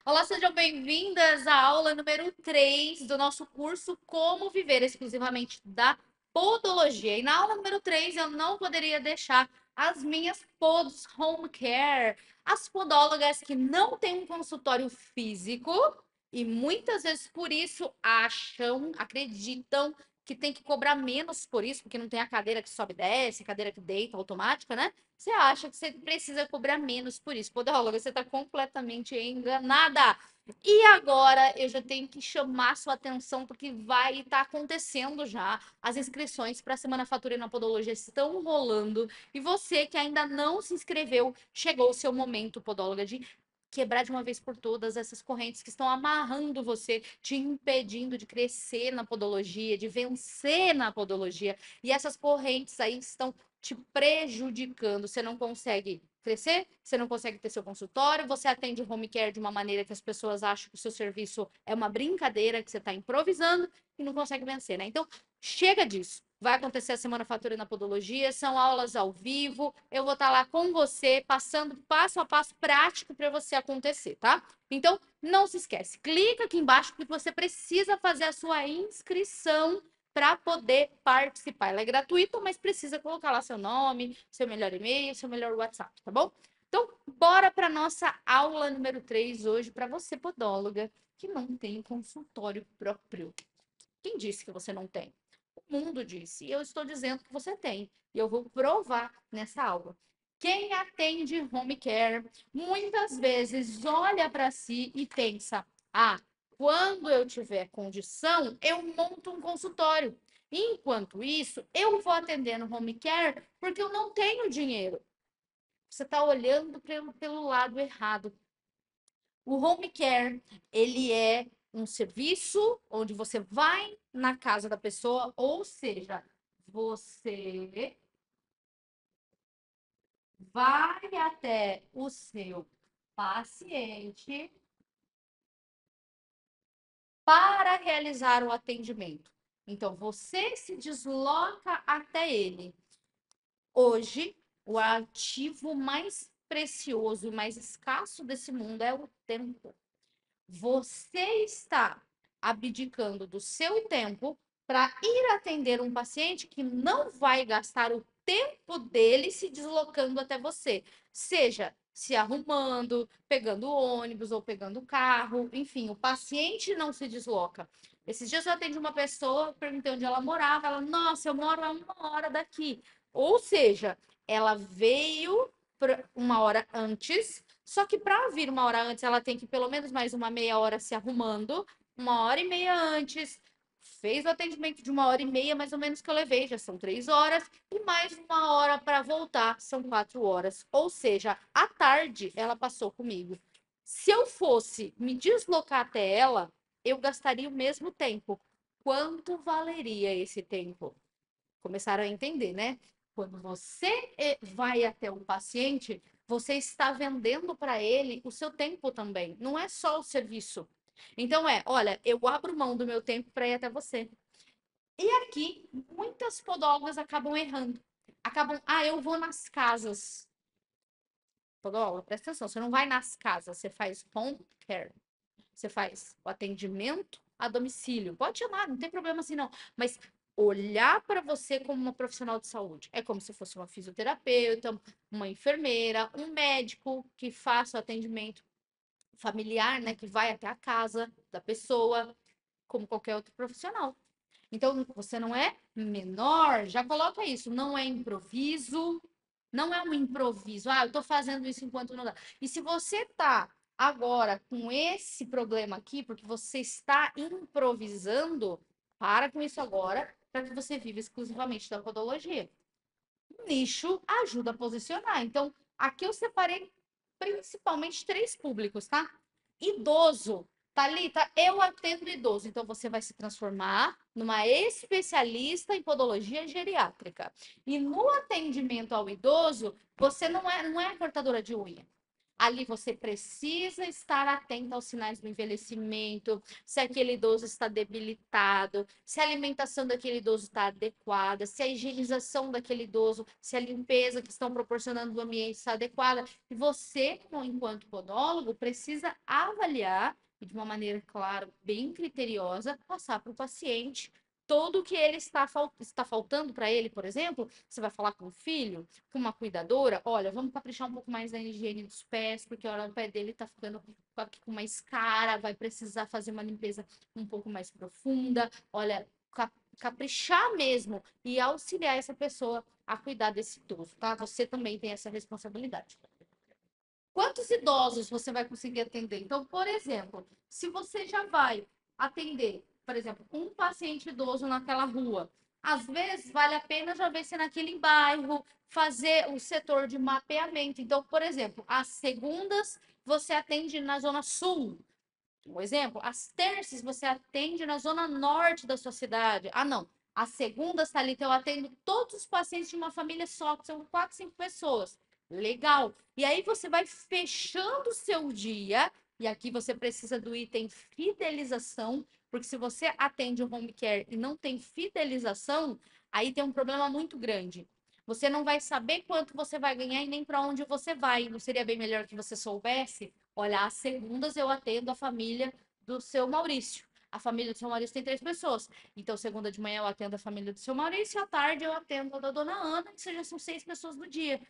Olá, sejam bem-vindas à aula número 3 do nosso curso Como Viver Exclusivamente da Podologia. E na aula número 3 eu não poderia deixar as minhas pods home care, as podólogas que não têm um consultório físico e muitas vezes por isso acreditam que tem que cobrar menos por isso, porque não tem a cadeira que sobe e desce, a cadeira que deita automática, né? Você acha que você precisa cobrar menos por isso. Podóloga, você está completamente enganada. E agora eu já tenho que chamar sua atenção, porque vai estar acontecendo já. As inscrições para a Semana Fatura na Podologia estão rolando. E você que ainda não se inscreveu, chegou o seu momento, podóloga, de quebrar de uma vez por todas essas correntes que estão amarrando você, te impedindo de crescer na podologia, de vencer na podologia. E essas correntes aí estão te prejudicando. Você não consegue crescer, você não consegue ter seu consultório, você atende home care de uma maneira que as pessoas acham que o seu serviço é uma brincadeira, que você está improvisando e não consegue vencer, né? Então, chega disso. Vai acontecer a Semana Fatura na Podologia, são aulas ao vivo. Eu vou estar lá com você, passando passo a passo prático para você acontecer, tá? Então, não se esquece, clica aqui embaixo porque você precisa fazer a sua inscrição para poder participar. Ela é gratuita, mas precisa colocar lá seu nome, seu melhor e-mail, seu melhor WhatsApp, tá bom? Então, bora para nossa aula número 3 hoje para você podóloga que não tem consultório próprio. Quem disse que você não tem? O mundo disse. E eu estou dizendo que você tem. E eu vou provar nessa aula. Quem atende home care muitas vezes olha para si e pensa: ah, quando eu tiver condição, eu monto um consultório. Enquanto isso, eu vou atender no home care porque eu não tenho dinheiro. Você está olhando pelo lado errado. O home care, ele é um serviço onde você vai na casa da pessoa, ou seja, você vai até o seu paciente para realizar o atendimento. Então, você se desloca até ele. Hoje, o ativo mais precioso e mais escasso desse mundo é o tempo. Você está abdicando do seu tempo para ir atender um paciente que não vai gastar o tempo dele se deslocando até você, seja se arrumando, pegando ônibus ou pegando carro, enfim, o paciente não se desloca. Esses dias eu atendi uma pessoa, perguntei onde ela morava, ela, nossa, eu moro a 1 hora daqui. Ou seja, ela veio uma hora antes, só que para vir 1 hora antes, ela tem que pelo menos mais uma meia hora se arrumando, 1 hora e meia antes. Fez o atendimento de 1 hora e meia, mais ou menos, que eu levei, já são 3 horas, e mais 1 hora para voltar, são 4 horas. Ou seja, à tarde ela passou comigo. Se eu fosse me deslocar até ela, eu gastaria o mesmo tempo. Quanto valeria esse tempo? Começaram a entender, né? Quando você vai até o paciente, você está vendendo para ele o seu tempo também, não é só o serviço. Então olha, eu abro mão do meu tempo para ir até você. E aqui, muitas podólogas acabam errando. Eu vou nas casas. Podóloga, presta atenção, você não vai nas casas, você faz home care. Você faz o atendimento a domicílio. Pode chamar, não tem problema assim não. Mas olhar para você como uma profissional de saúde. É como se fosse uma fisioterapeuta, uma enfermeira, um médico que faça o atendimento familiar, né? Que vai até a casa da pessoa, como qualquer outro profissional. Então, você não é menor, já coloca isso, não é improviso, não é um improviso. Ah, eu tô fazendo isso enquanto não dá. E se você tá agora com esse problema aqui, porque você está improvisando, para com isso agora, para que você viva exclusivamente da podologia. Nicho ajuda a posicionar. Então, aqui eu separei principalmente 3 públicos, tá? Idoso. Thalita, eu atendo idoso. Então, você vai se transformar numa especialista em podologia geriátrica. E no atendimento ao idoso, você não é cortadora de unha. Ali você precisa estar atento aos sinais do envelhecimento, se aquele idoso está debilitado, se a alimentação daquele idoso está adequada, se a higienização daquele idoso, se a limpeza que estão proporcionando do ambiente está adequada. E você, enquanto podólogo, precisa avaliar e de uma maneira, claro, bem criteriosa, passar para o paciente todo o que ele está faltando para ele, por exemplo. Você vai falar com o filho, com uma cuidadora, olha, vamos caprichar um pouco mais na higiene dos pés, porque olha, o pé dele tá ficando com uma escara, vai precisar fazer uma limpeza um pouco mais profunda. Olha, caprichar mesmo e auxiliar essa pessoa a cuidar desse idoso, tá? Você também tem essa responsabilidade. Quantos idosos você vai conseguir atender? Então, por exemplo, se você já vai atender, por exemplo, um paciente idoso naquela rua, às vezes vale a pena já ver se naquele bairro fazer o setor de mapeamento. Então, por exemplo, às segundas você atende na zona sul. Um exemplo, às terças você atende na zona norte da sua cidade. Ah, não. Às segundas, Thalita, eu atendo todos os pacientes de uma família só, que são 4, 5 pessoas. Legal. E aí você vai fechando o seu dia, e aqui você precisa do item fidelização, porque se você atende o home care e não tem fidelização, aí tem um problema muito grande. Você não vai saber quanto você vai ganhar e nem para onde você vai. Não seria bem melhor que você soubesse? Olha, às segundas eu atendo a família do seu Maurício. A família do seu Maurício tem 3 pessoas. Então, segunda de manhã eu atendo a família do seu Maurício, e à tarde eu atendo a da dona Ana, que já são 6 pessoas no dia.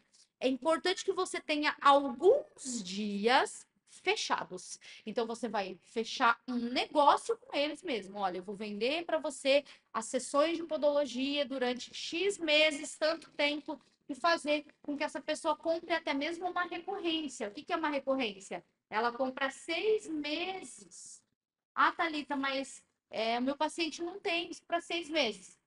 É importante que você tenha alguns dias fechados. Então, você vai fechar um negócio com eles mesmo. Olha, eu vou vender para você as sessões de podologia durante X meses, tanto tempo, e fazer com que essa pessoa compre até mesmo uma recorrência. O que é uma recorrência? Ela compra 6 meses. Ah, Thalita, mas o meu paciente não tem isso para 6 meses.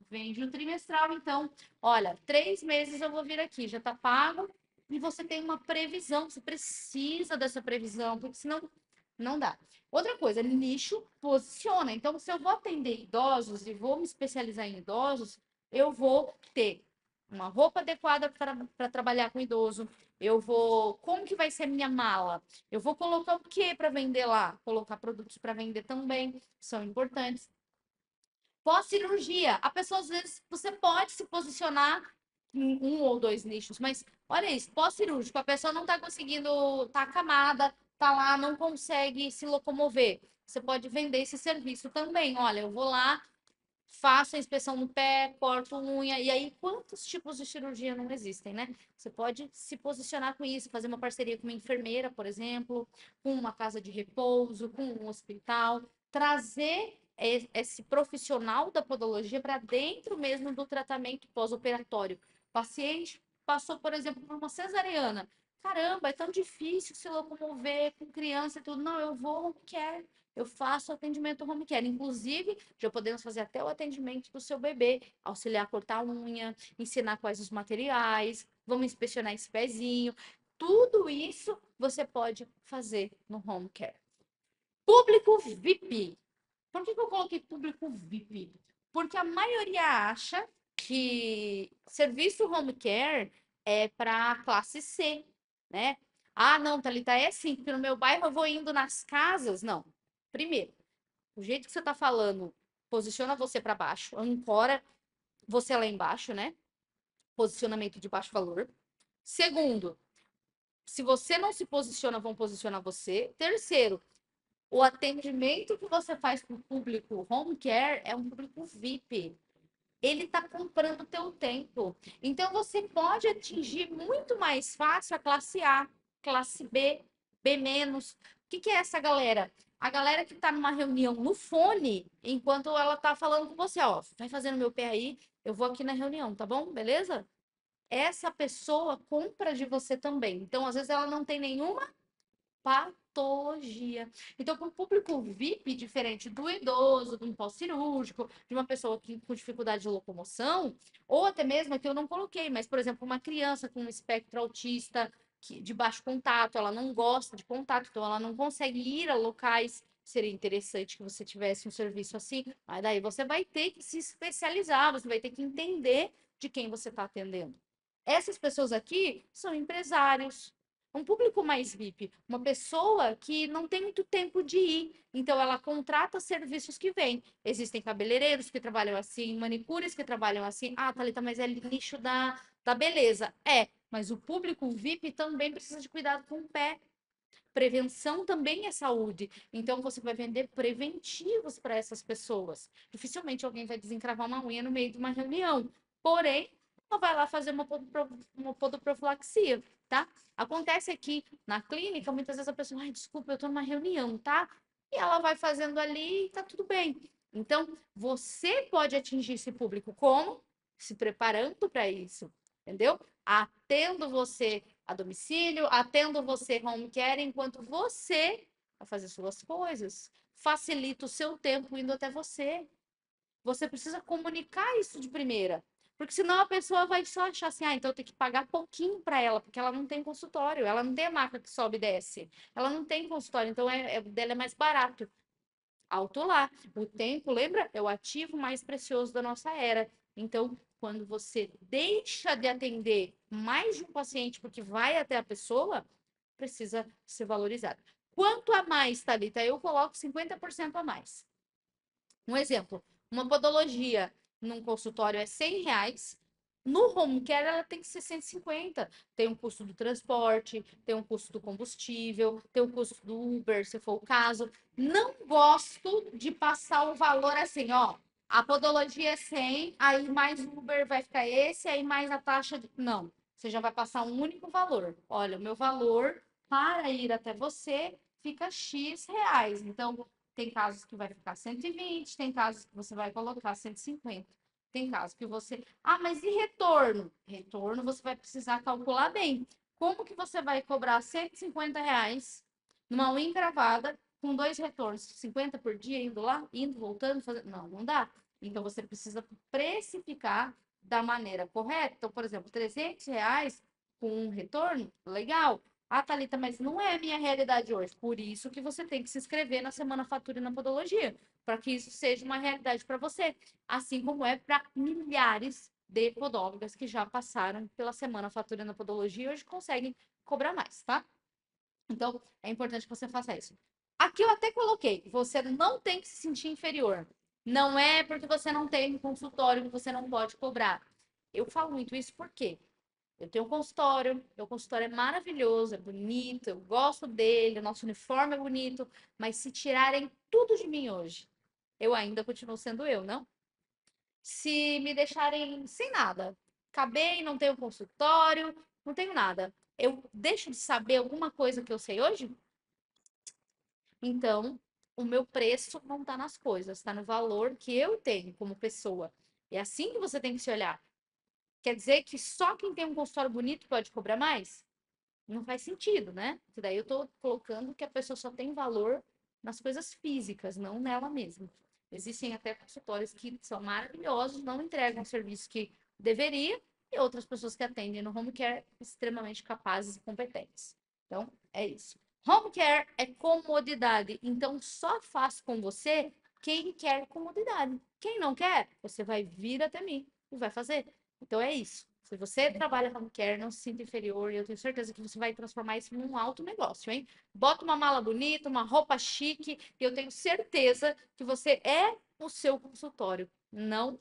Vende o trimestral, então. Olha, 3 meses eu vou vir aqui, já está pago. E você tem uma previsão, você precisa dessa previsão, porque senão não dá. Outra coisa, nicho posiciona. Então, se eu vou atender idosos e vou me especializar em idosos, eu vou ter uma roupa adequada para trabalhar com idoso. Eu vou. Como que vai ser minha mala? Eu vou colocar o que para vender lá? Colocar produtos para vender também, são importantes. Pós-cirurgia, a pessoa às vezes você pode se posicionar em 1 ou 2 nichos, mas olha isso, pós-cirúrgico, a pessoa não está conseguindo, tá acamada, tá lá, não consegue se locomover. Você pode vender esse serviço também. Olha, eu vou lá, faço a inspeção no pé, corto unha, e aí quantos tipos de cirurgia não existem, né? Você pode se posicionar com isso, fazer uma parceria com uma enfermeira, por exemplo, com uma casa de repouso, com um hospital, trazer esse profissional da podologia para dentro mesmo do tratamento pós-operatório. O paciente passou, por exemplo, por uma cesariana. Caramba, é tão difícil se locomover com criança e tudo. Não, eu vou home care, eu faço atendimento home care. Inclusive, já podemos fazer até o atendimento do seu bebê, auxiliar a cortar a unha, ensinar quais os materiais, vamos inspecionar esse pezinho. Tudo isso você pode fazer no home care. Público VIP. Por que eu coloquei público VIP? Porque a maioria acha que serviço home care é para classe C, né? Ah, não, Thalita, é sim, porque no meu bairro eu vou indo nas casas. Não. Primeiro, o jeito que você está falando posiciona você para baixo, ancora você lá embaixo, né? Posicionamento de baixo valor. Segundo, se você não se posiciona, vão posicionar você. Terceiro, o atendimento que você faz para o público home care é um público VIP. Ele está comprando o teu tempo. Então, você pode atingir muito mais fácil a classe A, classe B, B-. O que é essa galera? A galera que está numa reunião no fone, enquanto ela está falando com você, ó, vai fazendo meu pé aí, eu vou aqui na reunião, tá bom? Beleza? Essa pessoa compra de você também. Então, às vezes, ela não tem nenhuma patologia. Então, para o público VIP, diferente do idoso, do pós-cirúrgico, de uma pessoa com dificuldade de locomoção, ou até mesmo que eu não coloquei, mas, por exemplo, uma criança com um espectro autista de baixo contato, ela não gosta de contato, então ela não consegue ir a locais. Seria interessante que você tivesse um serviço assim, mas daí você vai ter que se especializar, você vai ter que entender de quem você está atendendo. Essas pessoas aqui são empresários, um público mais VIP, uma pessoa que não tem muito tempo de ir, então ela contrata serviços que vêm. Existem cabeleireiros que trabalham assim, manicures que trabalham assim. Ah, Thalita, mas é nicho da beleza. É, mas o público VIP também precisa de cuidado com o pé. Prevenção também é saúde. Então, você vai vender preventivos para essas pessoas. Dificilmente alguém vai desencravar uma unha no meio de uma reunião. Porém, ela vai lá fazer uma podoprofilaxia, tá? Acontece aqui na clínica, muitas vezes a pessoa, ai, desculpa, eu tô numa reunião, tá? E ela vai fazendo ali e tá tudo bem. Então, você pode atingir esse público como? Se preparando para isso, entendeu? Atendo você a domicílio, atendo você home care enquanto você vai fazer suas coisas. Facilita o seu tempo indo até você. Você precisa comunicar isso de primeira. Porque senão a pessoa vai só achar assim, ah, então eu tenho que pagar pouquinho para ela, porque ela não tem consultório, ela não tem a maca que sobe e desce, ela não tem consultório, então dela é mais barato. Alto lá. O tempo, lembra? É o ativo mais precioso da nossa era. Então, quando você deixa de atender mais de um paciente porque vai até a pessoa, precisa ser valorizado. Quanto a mais, Thalita? Eu coloco 50% a mais. Um exemplo, uma podologia num consultório é R$ 100, no home care ela tem que ser 150. Tem um custo do transporte, tem um custo do combustível, tem um custo do Uber, se for o caso. Não gosto de passar o valor assim, ó. A podologia é 100, aí mais o Uber vai ficar esse, aí mais a taxa de... Não, você já vai passar um único valor. Olha, o meu valor para ir até você fica X reais. Então, tem casos que vai ficar 120, tem casos que você vai colocar 150. Tem casos que você. Ah, mas e retorno? Retorno você vai precisar calcular bem. Como que você vai cobrar R$ 150 numa unha encravada com 2 retornos? 50 por dia, indo lá, indo, voltando, fazendo. Não, não dá. Então você precisa precificar da maneira correta. Então, por exemplo, R$ 300 com um retorno, legal. Ah, Thalita, mas não é a minha realidade hoje. Por isso que você tem que se inscrever na Semana Fatura e na Podologia, para que isso seja uma realidade para você. Assim como é para milhares de podólogas que já passaram pela Semana Fatura e na Podologia e hoje conseguem cobrar mais, tá? Então, é importante que você faça isso. Aqui eu até coloquei, você não tem que se sentir inferior. Não é porque você não tem um consultório que você não pode cobrar. Eu falo muito isso porque eu tenho um consultório, meu consultório é maravilhoso, é bonito, eu gosto dele, o nosso uniforme é bonito, mas se tirarem tudo de mim hoje, eu ainda continuo sendo eu, não? Se me deixarem sem nada, acabei, não tenho consultório, não tenho nada, eu deixo de saber alguma coisa que eu sei hoje? Então, o meu preço não está nas coisas, está no valor que eu tenho como pessoa. É assim que você tem que se olhar. Quer dizer que só quem tem um consultório bonito pode cobrar mais? Não faz sentido, né? Porque daí eu tô colocando que a pessoa só tem valor nas coisas físicas, não nela mesma. Existem até consultórios que são maravilhosos, não entregam o serviço que deveria, e outras pessoas que atendem no home care extremamente capazes e competentes. Então, é isso. Home care é comodidade, então só faço com você quem quer comodidade. Quem não quer, você vai vir até mim e vai fazer. Então é isso. Se você trabalha home care, não se sinta inferior, e eu tenho certeza que você vai transformar isso num alto negócio, hein? Bota uma mala bonita, uma roupa chique, e eu tenho certeza que você é o seu consultório, não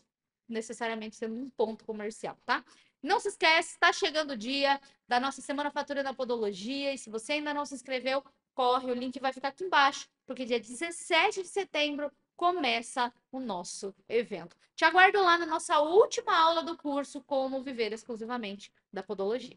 necessariamente sendo um ponto comercial, tá? Não se esquece, está chegando o dia da nossa Semana Fatura da Podologia, e se você ainda não se inscreveu, corre, o link vai ficar aqui embaixo, porque dia 17 de setembro começa o nosso evento. Te aguardo lá na nossa última aula do curso Como Viver Exclusivamente da Podologia.